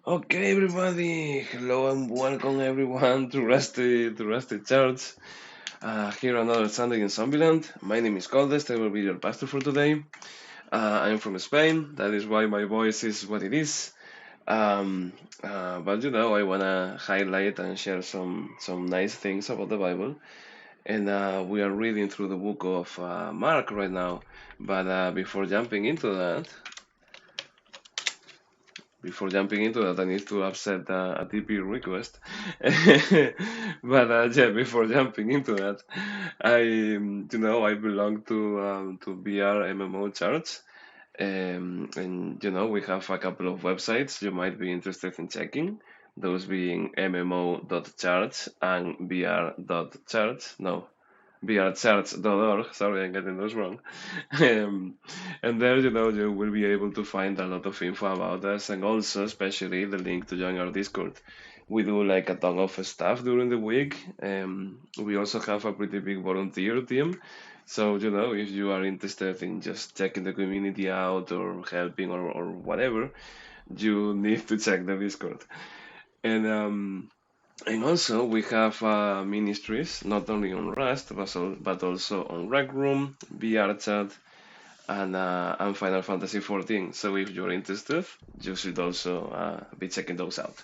Okay, everybody. Hello and welcome everyone to Rusty Church. Here another Sunday in Zombieland. My name is Coldest. I will be your pastor for today. I'm from Spain. That is why my voice is what it is. But I wanna highlight and share some nice things about the Bible. And we are reading through the book of Mark right now. But before jumping into that, I need to accept a TP request. But yeah, before jumping into that, I belong to BR MMO Church, and we have a couple of websites you might be interested in checking. Those being mmo.church and br.church. No, brchurch.org. Sorry, I'm getting those wrong. Um, and there, you will be able to find a lot of info about us, and also, especially, the link to join our Discord. We do like a ton of stuff during the week. We also have a pretty big volunteer team. So, if you are interested in just checking the community out or helping or whatever, you need to check the Discord. And also, we have ministries not only on Rust, but also on Rec Room, VR Chat, and Final Fantasy 14. So if you're interested, you should also be checking those out.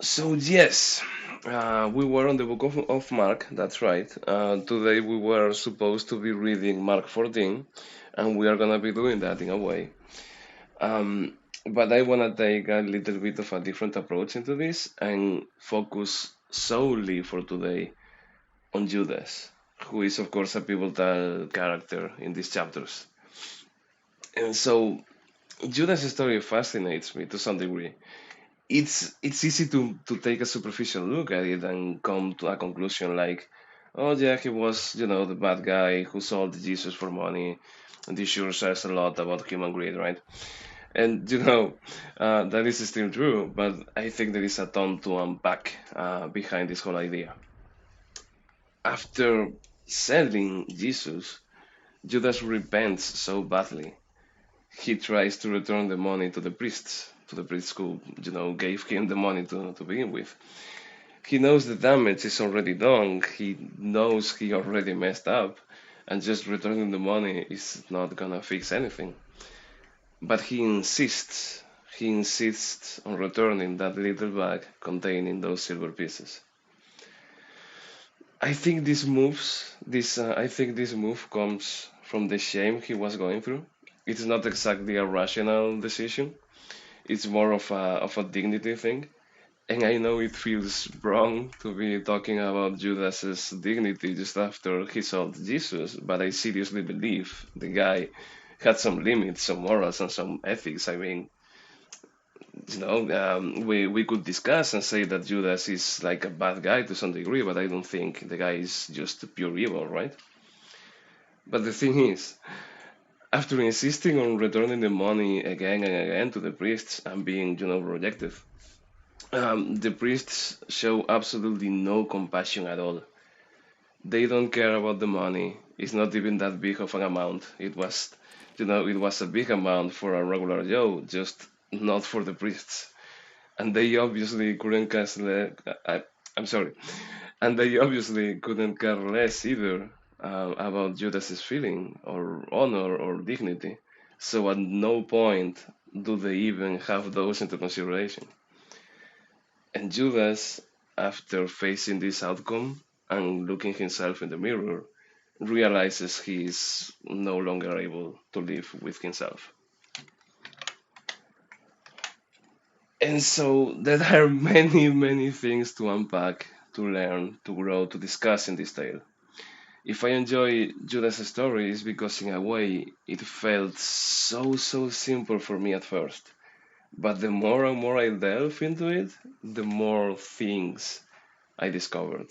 So yes, we were on the book of Mark. That's right. Today we were supposed to be reading Mark 14, and we are gonna be doing that in a way. Um, but I wanna take a little bit of a different approach into this and focus solely for today on Judas, who is of course a pivotal character in these chapters. And so Judas' story fascinates me to some degree. It's easy to take a superficial look at it and come to a conclusion like, oh yeah, he was the bad guy who sold Jesus for money, and this sure says a lot about human greed, right? And that is still true, but I think there is a ton to unpack behind this whole idea. After selling Jesus, Judas repents so badly. He tries to return the money to the priests who, gave him the money to begin with. He knows the damage is already done. He knows he already messed up, and just returning the money is not gonna fix anything. But he insists. He insists on returning that little bag containing those silver pieces. I think this move comes from the shame he was going through. It's not exactly a rational decision. It's more of a dignity thing. And I know it feels wrong to be talking about Judas's dignity just after he sold Jesus, but I seriously believe the guy had some limits, some morals, and some ethics. I mean, we could discuss and say that Judas is like a bad guy to some degree, but I don't think the guy is just pure evil, right? But the thing is, after insisting on returning the money again and again to the priests and being, rejected, the priests show absolutely no compassion at all. They don't care about the money. It's not even that big of an amount. It was a big amount for a regular Joe, just not for the priests. And they obviously couldn't care less. I'm sorry. And they obviously couldn't care less either about Judas's feeling or honor or dignity. So at no point do they even have those into consideration. And Judas, after facing this outcome and looking himself in the mirror, realizes he is no longer able to live with himself. And so there are many, many things to unpack, to learn, to grow, to discuss in this tale. If I enjoy Judas' story, it's because in a way it felt so simple for me at first. But the more and more I delve into it, the more things I discovered.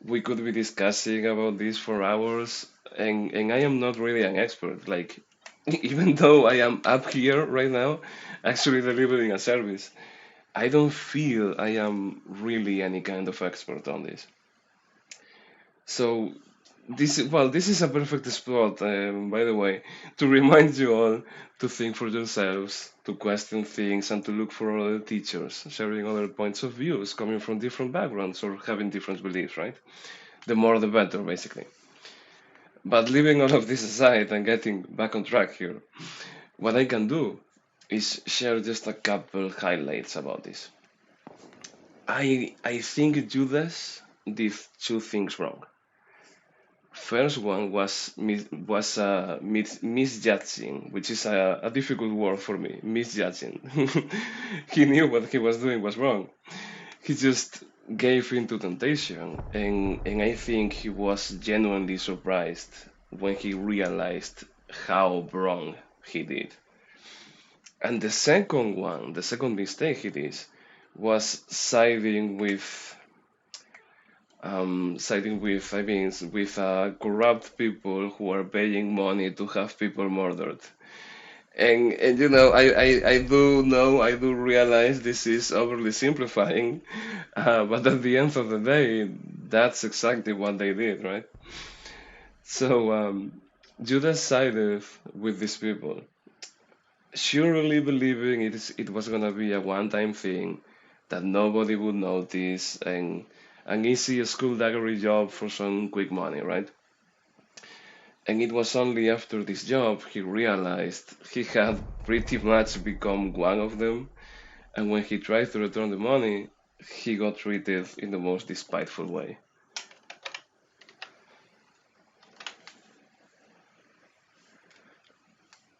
We could be discussing about this for hours, and I am not really an expert. Like, even though I am up here right now, actually delivering a service, I don't feel I am really any kind of expert on this. So This is a perfect spot, by the way, to remind you all to think for yourselves, to question things, and to look for other teachers, sharing other points of views, coming from different backgrounds or having different beliefs, right? The more the better, basically. But leaving all of this aside and getting back on track here, what I can do is share just a couple highlights about this. I think Judas did two things wrong. First one was misjudging, which is a difficult word for me. Misjudging. He knew what he was doing was wrong. He just gave in to temptation, and I think he was genuinely surprised when he realized how wrong he did. And the second one, the second mistake he did, was I mean, with corrupt people who are paying money to have people murdered. And you know, I do realize this is overly simplifying, but at the end of the day, that's exactly what they did, right? So Judas sided with these people, surely believing it was gonna be a one-time thing that nobody would notice and an easy skullduggery job for some quick money, right? And it was only after this job he realized he had pretty much become one of them, and when he tried to return the money, he got treated in the most despiteful way.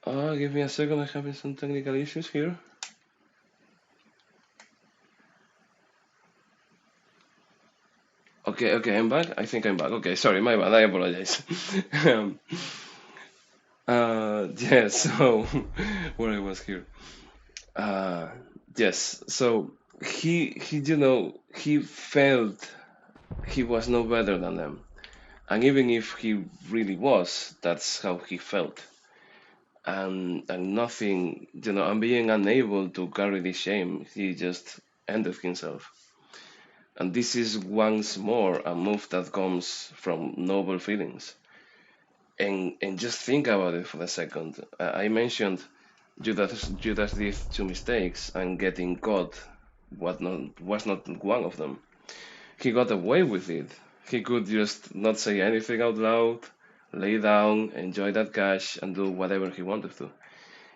Give me a second, I'm having some technical issues here. Okay, I'm back. I think I'm back. Okay, sorry, my bad. I apologize. um, yeah, so where I was here. Uh, yes, so he felt he was no better than them, and even if he really was, that's how he felt, and nothing, and being unable to carry the shame, he just ended himself. And this is once more a move that comes from noble feelings. And just think about it for a second. I mentioned Judas did two mistakes, and getting caught was not one of them. He got away with it. He could just not say anything out loud, lay down, enjoy that cash, and do whatever he wanted to.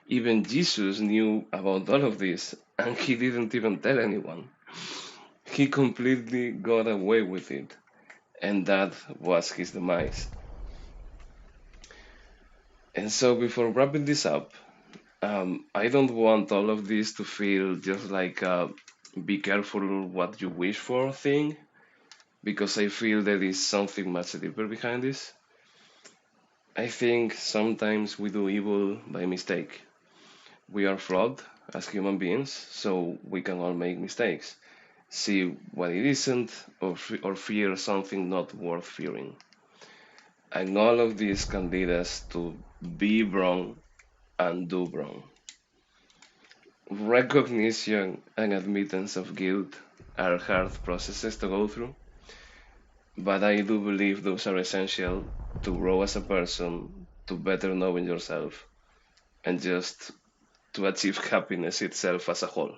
Even Jesus knew about all of this, and he didn't even tell anyone. He completely got away with it, and that was his demise. And so, before wrapping this up, I don't want all of this to feel just like a be careful what you wish for thing, because I feel there is something much deeper behind this. I think sometimes we do evil by mistake. We are flawed as human beings, so we can all make mistakes, see what it isn't, or fear something not worth fearing. And all of this can lead us to be wrong and do wrong. Recognition and admittance of guilt are hard processes to go through, but I do believe those are essential to grow as a person, to better knowing yourself, and just to achieve happiness itself as a whole.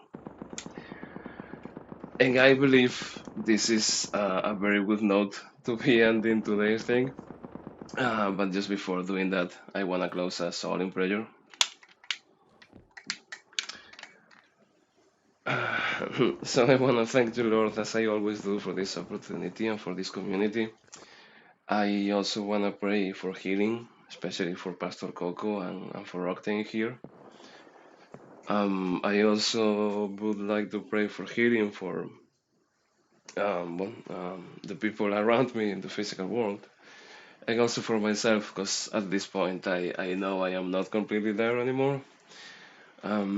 And I believe this is a very good note to be ending today's thing. But just before doing that, I want to close us all in prayer. So I want to thank you, Lord, as I always do, for this opportunity and for this community. I also want to pray for healing, especially for Pastor Coco and for Octane here. I also would like to pray for healing for the people around me in the physical world, and also for myself, because at this point I know I am not completely there anymore.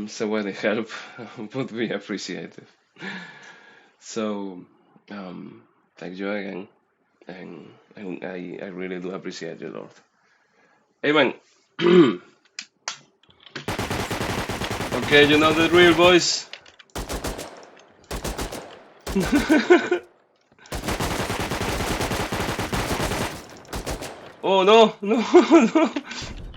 So any help would be appreciated. So thank you again, and I really do appreciate you, Lord. Amen. Okay, you know the drill, boys. Oh no, no, no.